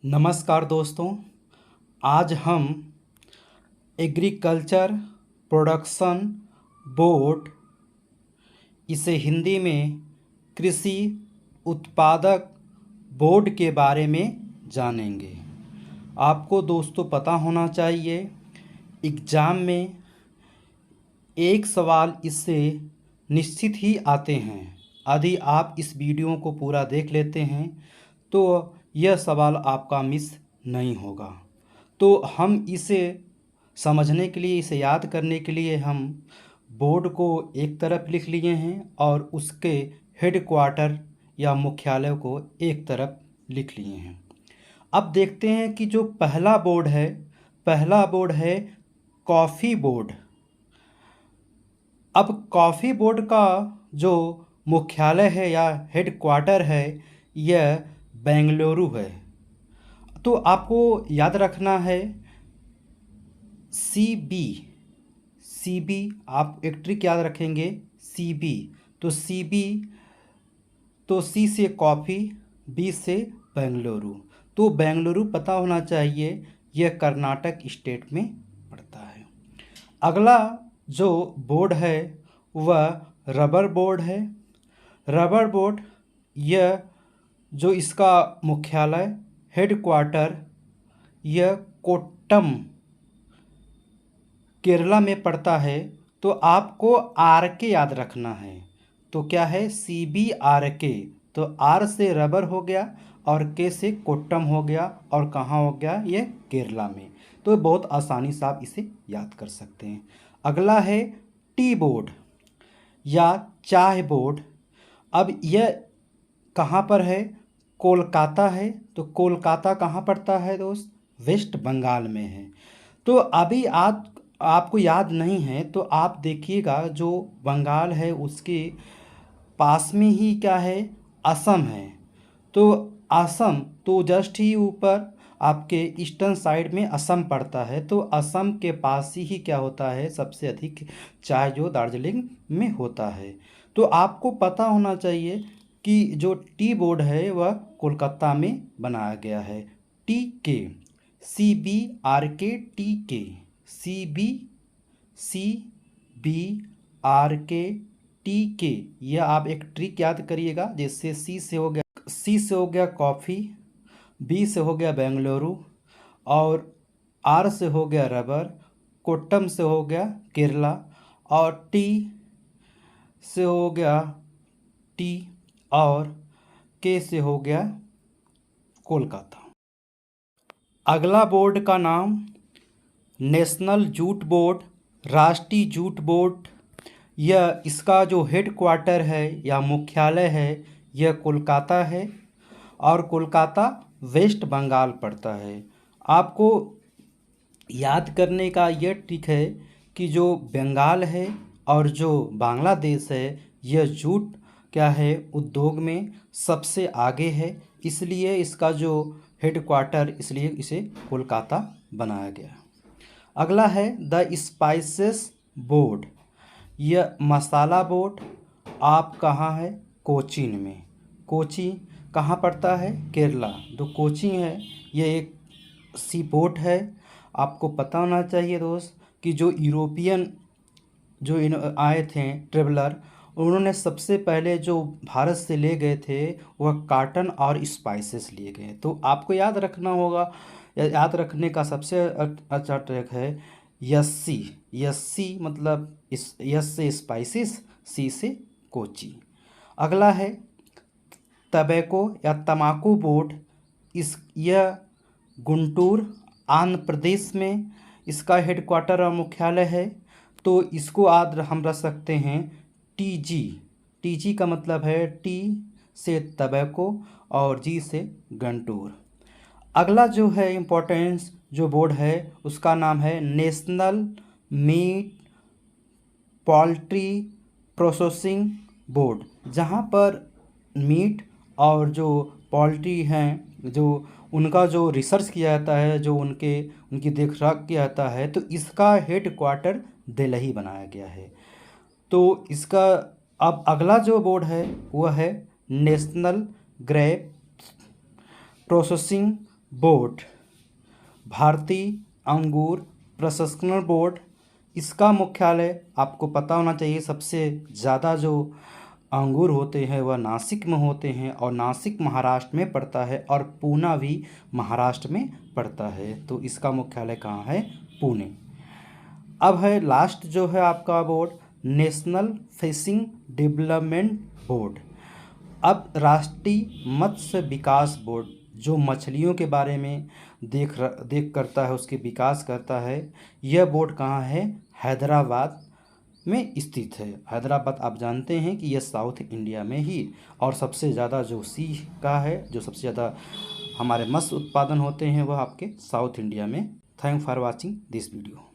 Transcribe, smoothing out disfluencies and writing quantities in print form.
नमस्कार दोस्तों। आज हम एग्रीकल्चर प्रोडक्शन बोर्ड, इसे हिंदी में कृषि उत्पादक बोर्ड के बारे में जानेंगे। आपको दोस्तों पता होना चाहिए, एग्ज़ाम में एक सवाल इससे निश्चित ही आते हैं। यदि आप इस वीडियो को पूरा देख लेते हैं तो यह सवाल आपका मिस नहीं होगा। तो हम इसे समझने के लिए, इसे याद करने के लिए हम बोर्ड को एक तरफ लिख लिए हैं और उसके हेडक्वार्टर या मुख्यालय को एक तरफ लिख लिए हैं। अब देखते हैं कि जो पहला बोर्ड है कॉफ़ी बोर्ड। अब कॉफ़ी बोर्ड का जो मुख्यालय है या हेडक्वार्टर है यह बेंगलुरु है। तो आपको याद रखना है सी बी, आप एक ट्रिक याद रखेंगे, सी बी। तो सी बी, तो सी से कॉफ़ी, बी से बेंगलुरु। तो बेंगलुरु पता होना चाहिए, यह कर्नाटक स्टेट में पड़ता है। अगला जो बोर्ड है वह रबर बोर्ड है। रबर बोर्ड, यह जो इसका मुख्यालय हेडक्वार्टर यह कोट्टम केरला में पड़ता है। तो आपको आर के याद रखना है। तो क्या है, CBRK। तो आर से रबर हो गया और के से कोट्टम हो गया, और कहाँ हो गया, ये केरला में। तो बहुत आसानी से आप इसे याद कर सकते हैं। अगला है टी बोर्ड या चाय बोर्ड। अब यह कहाँ पर है, कोलकाता है। तो कोलकाता कहाँ पड़ता है दोस्त, वेस्ट बंगाल में है। तो अभी आपको याद नहीं है तो आप देखिएगा, जो बंगाल है उसके पास में ही क्या है, असम है। तो असम, तो जस्ट ही ऊपर आपके ईस्टर्न साइड में असम पड़ता है। तो असम के पास ही क्या होता है, सबसे अधिक चाय जो दार्जिलिंग में होता है। तो आपको पता होना चाहिए कि जो टी बोर्ड है वह कोलकाता में बनाया गया है। CBRK CBRK, यह आप एक ट्रिक याद करिएगा। जैसे सी से हो गया कॉफ़ी, बी से हो गया बेंगलुरु, और आर से हो गया रबर, कोट्टम से हो गया केरला, और टी से हो गया टी, और के से हो गया कोलकाता। अगला बोर्ड का नाम नेशनल जूट बोर्ड, राष्ट्रीय जूट बोर्ड। यह, इसका जो हेडक्वार्टर है या मुख्यालय है यह कोलकाता है, और कोलकाता वेस्ट बंगाल पड़ता है। आपको याद करने का यह ट्रिक है कि जो बंगाल है और जो बांग्लादेश है यह जूट क्या है, उद्योग में सबसे आगे है। इसलिए इसका जो हेडक्वार्टर, इसलिए इसे कोलकाता बनाया गया। अगला है द स्पाइसेस बोर्ड, यह मसाला बोर्ड। आप कहाँ है, कोचीन में। कोची कहाँ पड़ता है, केरला। तो कोची है, यह एक सी पोर्ट है। आपको पता होना चाहिए दोस्त कि जो यूरोपियन जो आए थे ट्रेवलर, उन्होंने सबसे पहले जो भारत से ले गए थे वह काटन और स्पाइसेस लिए गए। तो आपको याद रखना होगा, याद रखने का सबसे अच्छा ट्रिक है यस्सी। यस्सी मतलब यस से स्पाइसेस, सी से कोची। अगला है टबैको या तम्बाकू बोर्ड। यह गुंटूर आंध्र प्रदेश में इसका हेडक्वार्टर और मुख्यालय है। तो इसको हम रख सकते हैं TG। TG का मतलब है टी से टबैको और जी से गंटूर। अगला जो है इम्पोर्टेंस जो बोर्ड है उसका नाम है national meet poultry processing board, जहाँ पर मीट और जो पोल्ट्री हैं, जो उनका जो रिसर्च किया जाता है, जो उनकी देखरेख किया जाता है, तो इसका हेडक्वार्टर दिल्ली बनाया गया है। तो इसका अब अगला जो बोर्ड है वह है नेशनल ग्रेप प्रोसेसिंग बोर्ड, भारतीय अंगूर प्रसंस्करण बोर्ड, इसका मुख्यालय आपको पता होना चाहिए। सबसे ज़्यादा जो अंगूर होते हैं वह नासिक में होते हैं और नासिक महाराष्ट्र में पड़ता है और पूना भी महाराष्ट्र में पड़ता है। तो इसका मुख्यालय कहाँ है? पुणे। अब है लास्ट जो है आपका board, national fishing development board. अब राष्ट्रीय मत्स्य विकास बोर्ड जो मछलियों के बारे में देख करता है, उसके विकास करता है। यह बोर्ड कहाँ है? हैदराबाद में स्थित है। हैदराबाद आप जानते हैं कि यह साउथ इंडिया में ही और सबसे ज़्यादा जो सी का है, जो सबसे ज़्यादा हमारे मत्स्य उत्पादन होते हैं वह आपके साउथ इंडिया में। Thank for watching this video.